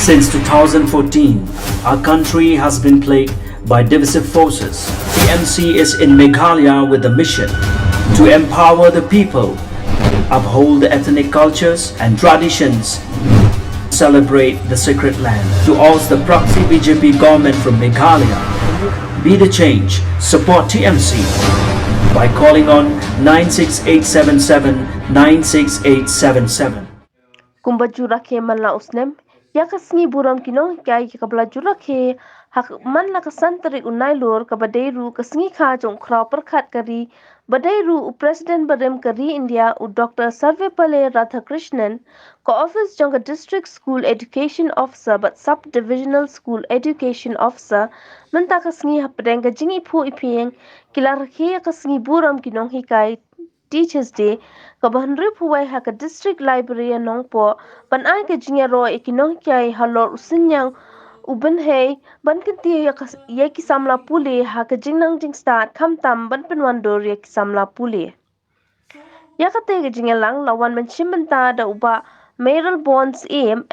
Since 2014, our country has been plagued by divisive forces. TMC is in Meghalaya with a mission to empower the people, uphold the ethnic cultures and traditions, celebrate the sacred land. To oust the proxy BJP government from Meghalaya, be the change, support TMC by calling on 96877 96877. Kumba Rakhe manla snem ïaka sngi burom Nonghikai kabla Rakhe hak manla kasantari Nailur kabadeiru sngikha jong khraw pyrkhat kari badeiru President barim kari India Dr. Sarvepalli Radhakrishnan Ophis jong District School Education Officer but Sub-Divisional School Education Officer mynta sngi hapdeng jingiphuh iphieng kila Rakhe sngi burom Nonghikai Teachers Day Ri-Bhoi haka District Library Nongpoh ban ai ka jingïaroh Nonghikai halor usinyang ubenhei ban kinti yaki samla puli haka jingnang jing start kamtam ban penwandor yaki samla puli yakate ka jingelang lawan menchimbenta da uba Mayoral Bonds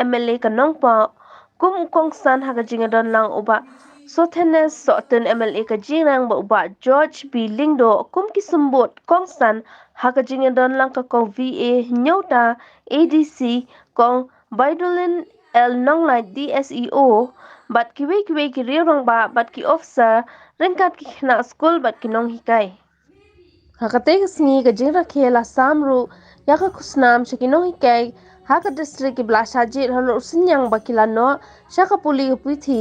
MLA ka Nongpoh kum ukongsan haka jingadon lang uba Sosthenes Sohtun MLA ka jingrang ba uba George B Lyngdoh kum kisumbot kongsan haka jingadon lang ka kong VA Hynniewta ADC kong Paidolyne L Nonglait DSEO bat kiwe ki rirong ba bat ki officer ringkat ki na school bat ki Nonghikai hakate sngi ka jingra khela samru yaka kusnam shaki Nonghikai haka district ki blasajit halo usinyang bakila no shaka puli puithi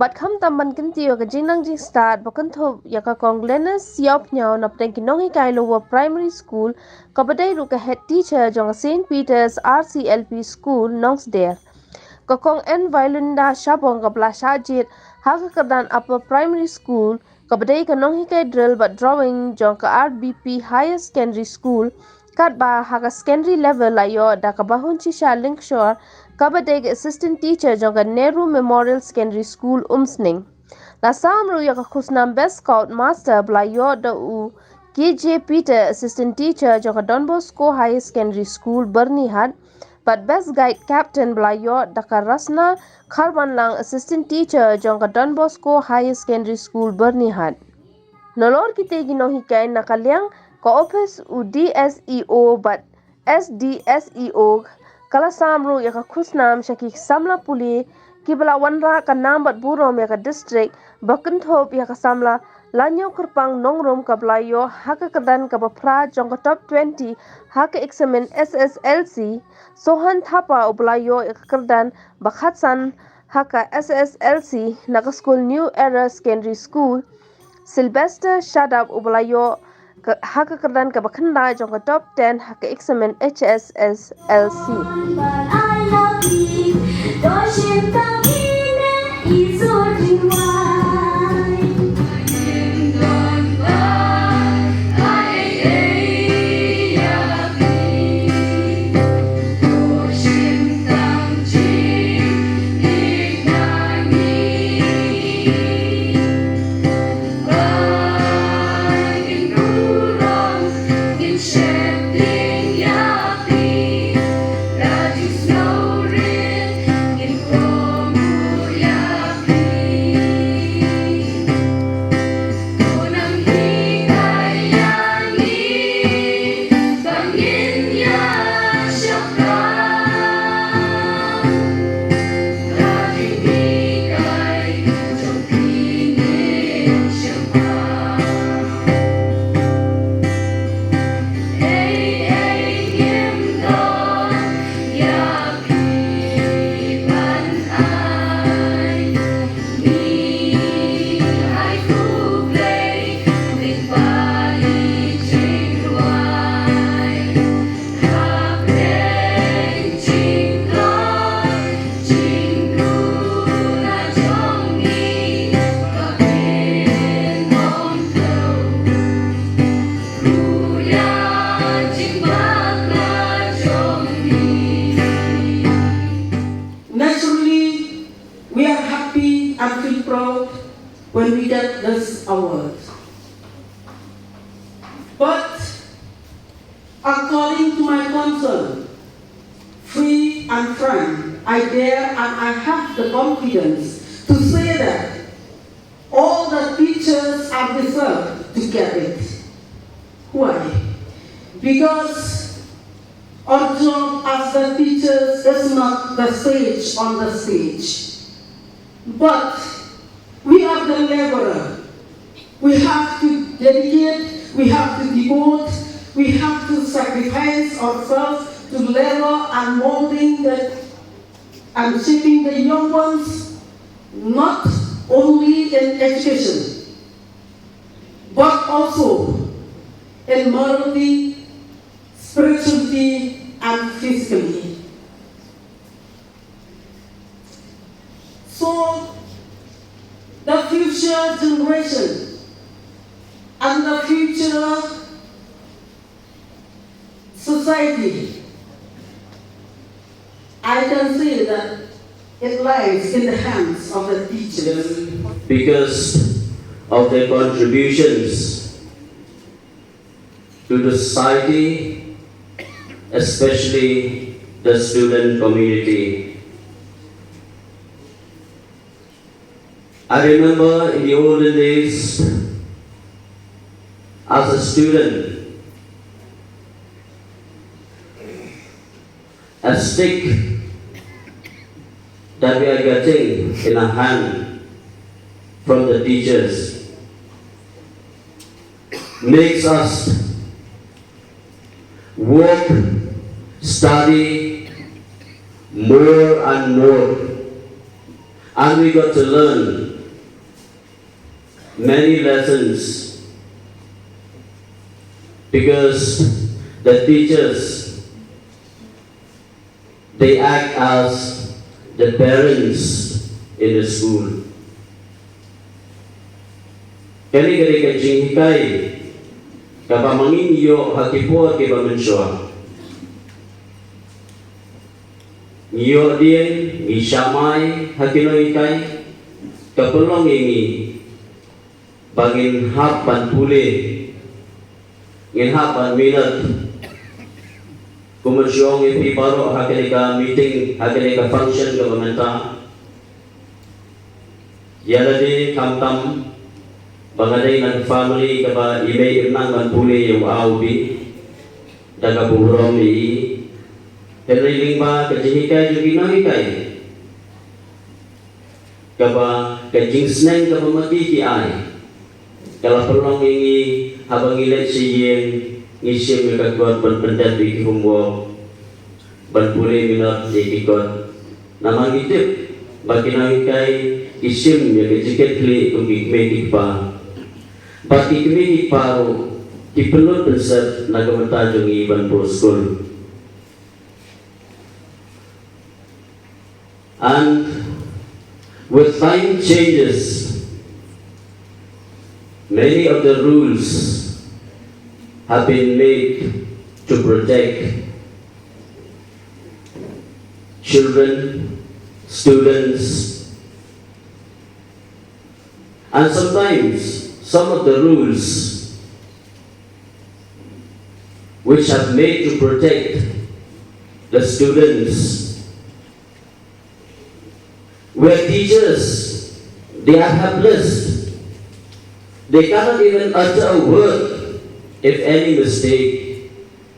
bat kham tamban kinti ka jingnang jing start bakantho yaka konglenes yop nyao na pteng ki Nonghikai lower primary school kabadai ru ka head teacher jong St Peter's RCLP school Nongpoh kakong en violenda shabong ka blasajit haka kadan upper primary school kabadai ka Nonghikai drill but drawing jong ka RBP higher secondary school kat ba haka secondary level layo da kabahun chisha linkshore kabadai ka assistant teacher jong ka Nehru Memorial Secondary School umsning la samru ya ka khusnam best scout master blayo da u KJ Peter assistant teacher jong ka Don Bosco High Secondary School Bernihat but best guide captain blayo da ka Rasna Kharban lang assistant teacher jong ka Don Bosco High Secondary School Bernihat nolor kite Nonghikai nakaliang ka Ophis u DSEO but Sdseo kala samru ya ka khusnam shaki samla puli kibla wanra ka nambat burom ya ka district bakenthop ya ka samla lanyo kurpang nongrom ka blayo haka kadan ka bapra jong ka top 20 haka examen SSLC sohan thapa ublayo ya ka kadan bakhatsan haka SSLC na ka school New Era Secondary School Sylvester Shadab ublayo haka kadan ka bakhanda jong ka top 10 haka examen HSSLC when we get this award. But according to my concern, free and frank, I dare and I have the confidence to say that all the teachers are deserved to get it. Why? Because our job as the teachers is not the stage on the stage, but we are the laborer. We have to dedicate, we have to devote, we have to sacrifice ourselves to labor and molding and shaping the young ones, not only in education, but also in morality, spirituality, and physically. So, the future generation and the future society, I can say that it lies in the hands of the teachers. Because of their contributions to the society, especially the student community. I remember in the olden days, as a student, a stick that we are getting in our hand from the teachers makes us work, study more and more, and we got to learn many lessons because the teachers, they act as the parents in the school. Kani gari ka jinghikai, kapa manginyo hakipo ke bamenswa. Ngiyo dien, ngi syamai hakinoikai, kapelong ingi, bagin hapan pule, ngin hapan minat, kumasyong ipi baro hakinika meeting, hakinika function ka bamenta. Yaladi tam-tam, bangaday ng family kaba imay irnang manpuli yung aubi daga burom ni henriling ba kajihikay yung ginahikay kaba kajing snem kaba matiki ay kala perlong ingi habang ilet siyeng ngisim yung kagwad banpendat ikihumwo banpuli minat ikikot namang itip baginahikay isim yung kajiketli kung ikmedik pa pati kami paro dipelot besar nagamantajong iban pro school. And with time changes, many of the rules have been made to protect children, students, and sometimes some of the rules which have made to protect the students, where teachers, they are helpless. They cannot even utter a word if any mistake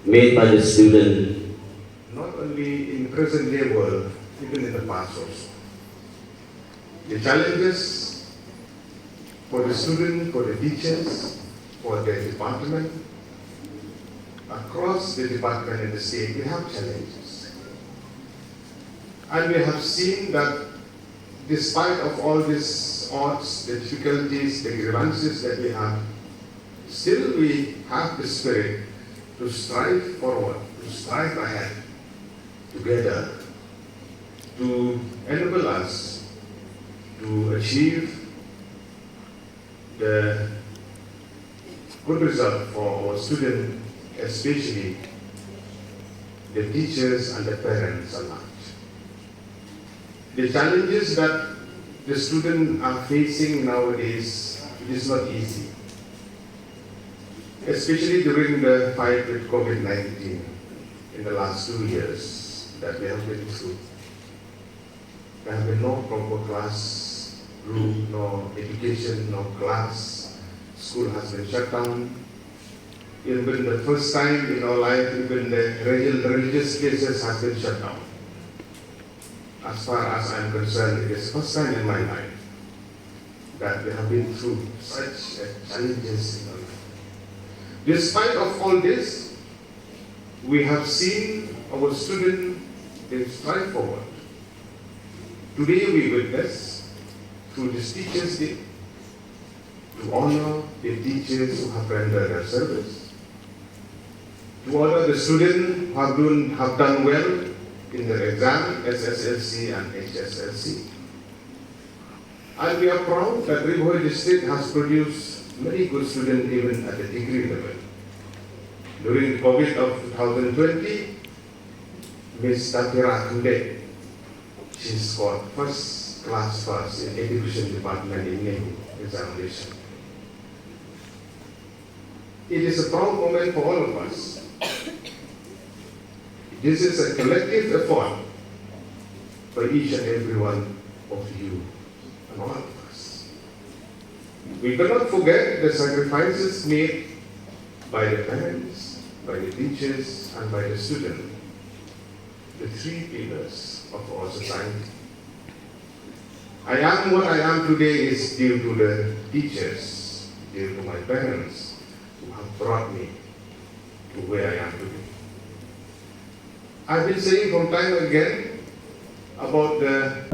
made by the student. Not only in present day world, even in the past also. The challenges for the student, for the teachers, for the department, across the department and the state, we have challenges. And we have seen that despite of all these odds, the difficulties, the grievances that we have, still we have the spirit to strive forward, to strive ahead together, to enable us to achieve the good result for our students, especially the teachers and the parents alike. The challenges that the students are facing nowadays is not easy, especially during the fight with COVID-19 in the last 2 years that we have been through. there have been no proper class room, no education, no class. School has been shut down. Even the first time in our life, even the religious places have been shut down. As far as I'm concerned, it is the first time in my life that we have been through such challenges in our life. Despite of all this, we have seen our students strive forward. Today we witness, through this Teachers' Day, to honor the teachers who have rendered their service, to honor the students who have done well in their exam, SSLC and HSLC. And we are proud that Ri-Bhoi district has produced many good students even at the degree level. During the COVID of 2020, Ms. Rakhe, she scored first in education department in Nailur examination. It is a proud moment for all of us. This is a collective effort by each and every one of you and all of us. We cannot forget the sacrifices made by the parents, by the teachers, and by the students, the three pillars of our society. I am what I am today is due to the teachers, due to my parents who have brought me to where I am today. I've been saying from time again about the